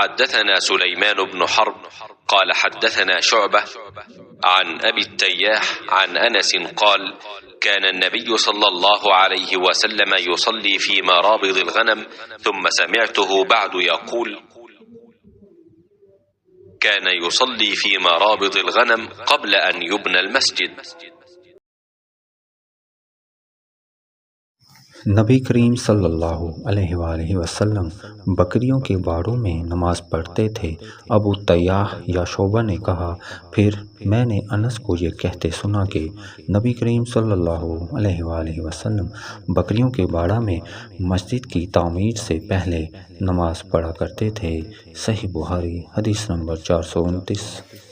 हद्दथना सुलैमान बिन herb क़ाल हद्दथना शुअबा अन अबी तय्याह अन अनस क़ाल कान अन्नबी सल्लल्लाहु अलैहि वसल्लम युसल्ली फी मराबिदिल गनम थुम्मा समिअतुहु बअद यक़ूल कान युसल्ली फी मराबिदिल गनम क़ब्ल अन युब्ना अल मस्जिद। नबी करीम सल्लल्लाहु अलैहि वसल्लम बकरियों के बाड़ों में नमाज पढ़ते थे। अबू तय्याह या शोबा ने कहा, फिर मैंने अनस को ये कहते सुना कि नबी करीम सल्लल्लाहु अलैहि वसल्लम बकरियों के बाड़ा में मस्जिद की तामीर से पहले नमाज पढ़ा करते थे। सही बुखारी हदीस नंबर 429।